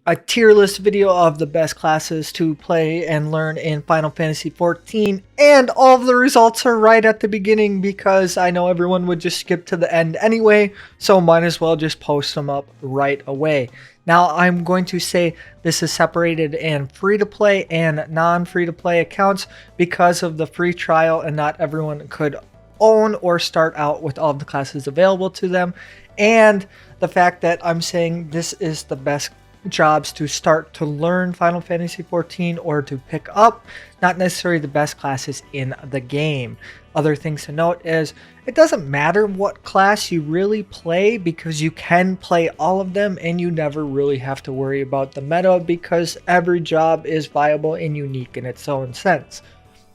a tier list video of the best classes to play and learn in Final Fantasy XIV, and all of the results are right at the beginning because I know everyone would just skip to the end anyway, so might as well just post them up right away. Now I'm going to say this is separated in free-to-play and non-free-to-play accounts because of the free trial, and not everyone could own or start out with all of the classes available to them, and the fact that I'm saying this is the best jobs to start to learn Final Fantasy XIV or to pick up, not necessarily the best classes in the game. Other things to note is it doesn't matter what class you really play because you can play all of them and you never really have to worry about the meta because every job is viable and unique in its own sense.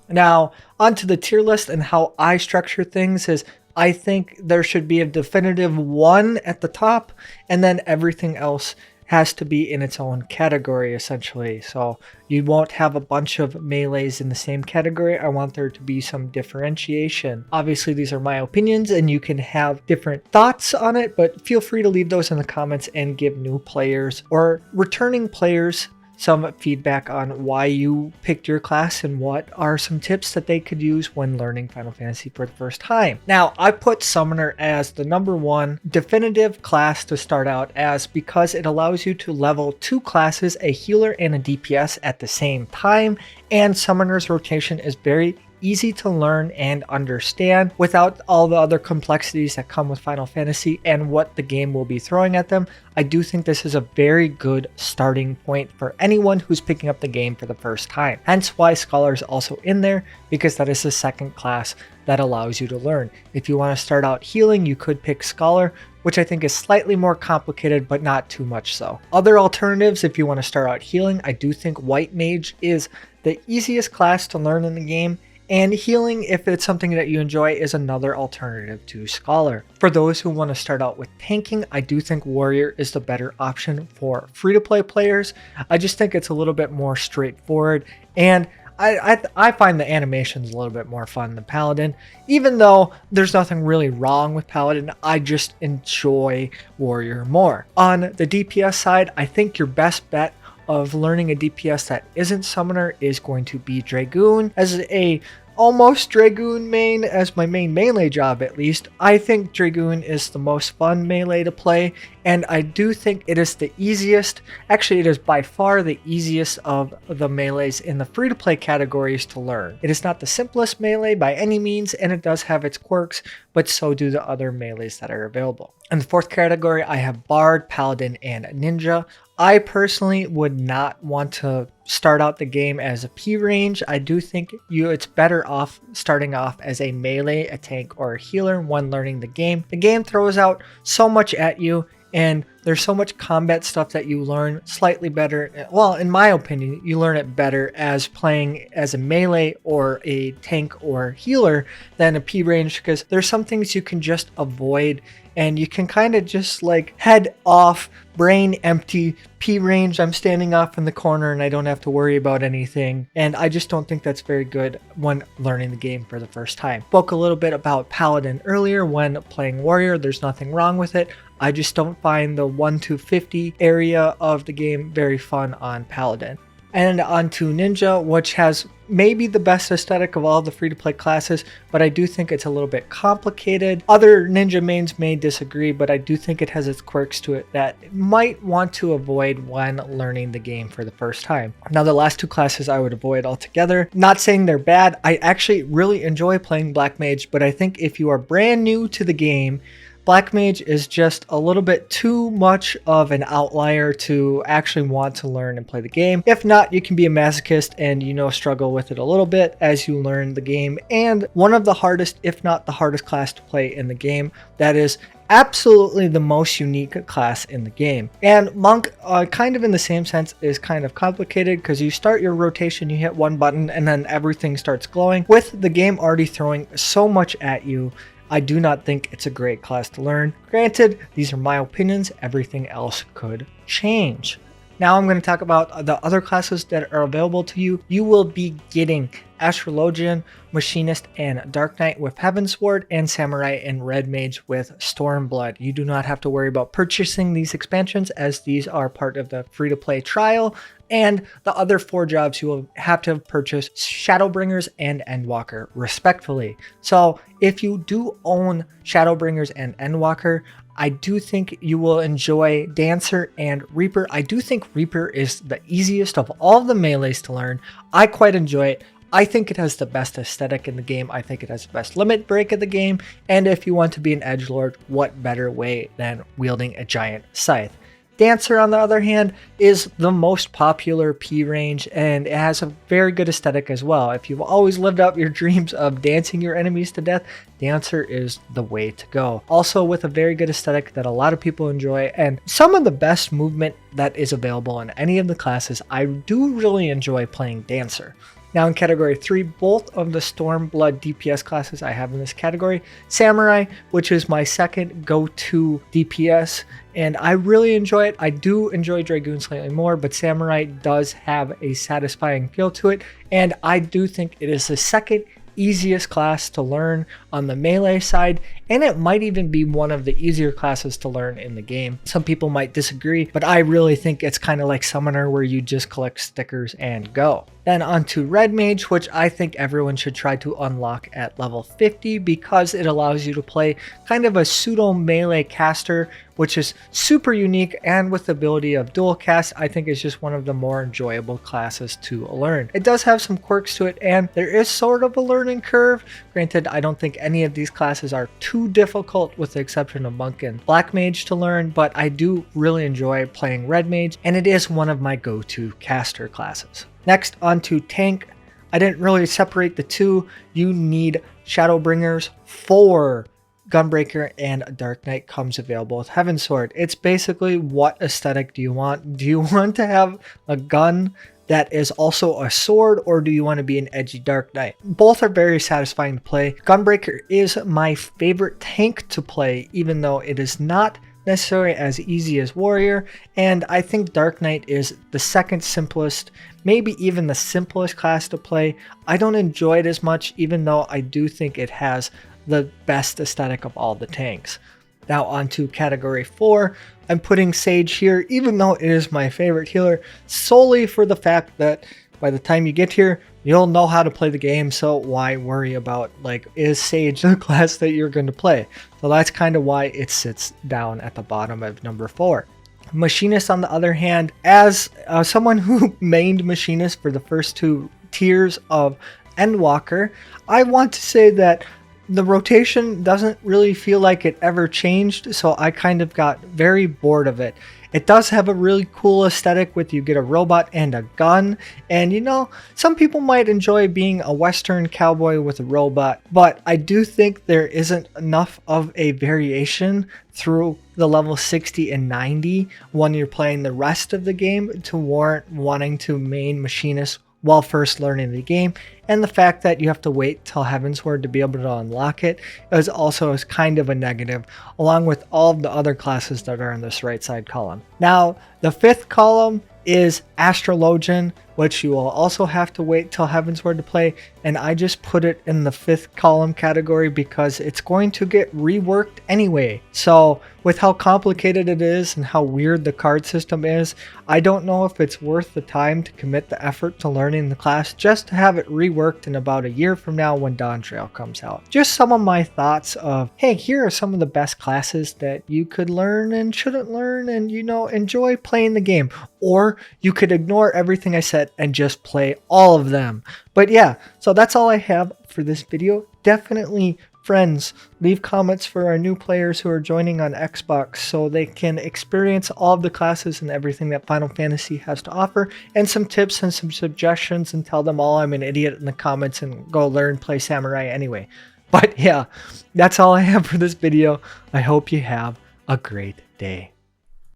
Now, onto the tier list and how I structure things is I think there should be a definitive one at the top, and then everything else has to be in its own category essentially. So you won't have a bunch of melees in the same category. I want there to be some differentiation. Obviously these are my opinions and you can have different thoughts on it, but feel free to leave those in the comments and give new players or returning players some feedback on why you picked your class and what are some tips that they could use when learning Final Fantasy for the first time. Now, I put Summoner as the #1 definitive class to start out as because it allows you to level 2 classes, a healer and a DPS at the same time, and Summoner's rotation is very easy to learn and understand without all the other complexities that come with Final Fantasy and what the game will be throwing at them. I do think this is a very good starting point for anyone who's picking up the game for the first time. Hence why Scholar is also in there, because that is the second class that allows you to learn. If you want to start out healing, you could pick Scholar, which I think is slightly more complicated, but not too much so. Other alternatives, if you want to start out healing, I do think White Mage is the easiest class to learn in the game, and healing, if it's something that you enjoy, is another alternative to Scholar. For those who want to start out with tanking, I do think Warrior is the better option for free-to-play players. I just think it's a little bit more straightforward, and I find the animations a little bit more fun than Paladin. Even though there's nothing really wrong with Paladin, I just enjoy Warrior more. On the DPS side, I think your best bet of learning a DPS that isn't Summoner is going to be Dragoon. As a almost Dragoon main, as my main melee job at least, I think Dragoon is the most fun melee to play, and I do think it is the easiest. Actually, it is by far the easiest of the melees in the free-to-play categories to learn. It is not the simplest melee by any means, and it does have its quirks, but so do the other melees that are available. In the fourth category, I have Bard, Paladin, and Ninja. I personally would not want to start out the game as a P range. I do think it's better off starting off as a melee, a tank, or a healer when learning the game. The game throws out so much at you, and there's so much combat stuff that you learn slightly better. Well, in my opinion, you learn it better as playing as a melee or a tank or healer than a P range, because there's some things you can just avoid and you can kind of just like head off, brain empty. P range, I'm standing off in the corner and I don't have to worry about anything. And I just don't think that's very good when learning the game for the first time. Spoke a little bit about Paladin earlier when playing Warrior. There's nothing wrong with it. I just don't find the 1 to 50 area of the game very fun on Paladin. And onto Ninja, which has maybe the best aesthetic of all the free-to-play classes, but I do think it's a little bit complicated. Other Ninja mains may disagree, but I do think it has its quirks to it that you might want to avoid when learning the game for the first time. Now, the last two classes I would avoid altogether. Not saying they're bad. I actually really enjoy playing Black Mage, but I think if you are brand new to the game, Black Mage is just a little bit too much of an outlier to actually want to learn and play the game. If not, you can be a masochist and, struggle with it a little bit as you learn the game. And one of the hardest, if not the hardest class to play in the game, that is absolutely the most unique class in the game. And Monk, kind of in the same sense, is kind of complicated because you start your rotation, you hit one button, and then everything starts glowing. With the game already throwing so much at you, I do not think it's a great class to learn. Granted, these are my opinions, everything else could change. Now I'm going to talk about the other classes that are available to you. You will be getting Astrologian, Machinist, and Dark Knight with Heavensward, and Samurai and Red Mage with Stormblood. You do not have to worry about purchasing these expansions, as these are part of the free-to-play trial, and the other 4 jobs you will have to purchase Shadowbringers and Endwalker respectively. So if you do own Shadowbringers and Endwalker, I do think you will enjoy Dancer and Reaper. I do think Reaper is the easiest of all of the melees to learn. I quite enjoy it. I think it has the best aesthetic in the game. I think it has the best limit break of the game. And if you want to be an edgelord, what better way than wielding a giant scythe? Dancer, on the other hand, is the most popular P range, and it has a very good aesthetic as well. If you've always lived out your dreams of dancing your enemies to death, Dancer is the way to go. Also with a very good aesthetic that a lot of people enjoy, and some of the best movement that is available in any of the classes. I do really enjoy playing Dancer. Now in category 3, both of the Stormblood DPS classes I have in this category. Samurai, which is my second go-to DPS, and I really enjoy it. I do enjoy Dragoon slightly more, but Samurai does have a satisfying feel to it, and I do think it is the second easiest class to learn on the melee side, and it might even be one of the easier classes to learn in the game. Some people might disagree, but I really think it's kind of like Summoner, where you just collect stickers and go. Then onto Red Mage, which I think everyone should try to unlock at level 50 because it allows you to play kind of a pseudo melee caster, which is super unique, and with the ability of dual cast, I think it's just one of the more enjoyable classes to learn. It does have some quirks to it, and there is sort of a learning curve. Granted, I don't think any of these classes are too difficult with the exception of Monk and Black Mage to learn, but I do really enjoy playing Red Mage, and it is one of my go-to caster classes. Next, onto Tank. I didn't really separate the two. You need Shadowbringers for Gunbreaker, and Dark Knight comes available with Heavensward. It's basically, what aesthetic do you want? Do you want to have a gun that is also a sword, or do you want to be an edgy Dark Knight? Both are very satisfying to play. Gunbreaker is my favorite tank to play, even though it is not necessarily as easy as Warrior, and I think Dark Knight is the second simplest, maybe even the simplest class to play. I don't enjoy it as much, even though I do think it has the best aesthetic of all the tanks. Now onto category 4. I'm putting Sage here, even though it is my favorite healer, solely for the fact that by the time you get here, you'll know how to play the game, so why worry about, like, is Sage the class that you're going to play? So that's kind of why it sits down at the bottom of number 4. Machinist, on the other hand, as someone who mained Machinist for the first 2 tiers of Endwalker, I want to say that the rotation doesn't really feel like it ever changed, so I kind of got very bored of it. It does have a really cool aesthetic with you get a robot and a gun, and you know, some people might enjoy being a Western cowboy with a robot, but I do think there isn't enough of a variation through the level 60 and 90 when you're playing the rest of the game to warrant wanting to main Machinist while first learning the game, and the fact that you have to wait till Heavensward to be able to unlock it is also kind of a negative, along with all of the other classes that are in this right side column. Now, the 5th column is Astrologian, which you will also have to wait till Heavensward to play, and I just put it in the 5th column category because it's going to get reworked anyway. So with how complicated it is and how weird the card system is, I don't know if it's worth the time to commit the effort to learning the class just to have it reworked in about a year from now when Dawn Trail comes out. Just some of my thoughts of, hey, here are some of the best classes that you could learn and shouldn't learn, and you know, enjoy playing the game. Or you could ignore everything I said and just play all of them. But yeah, so that's all I have for this video. Definitely, friends, leave comments for our new players who are joining on Xbox so they can experience all of the classes and everything that Final Fantasy has to offer, and some tips and some suggestions, and tell them all I'm an idiot in the comments and go learn play Samurai anyway. But yeah, that's all I have for this video. I hope you have a great day.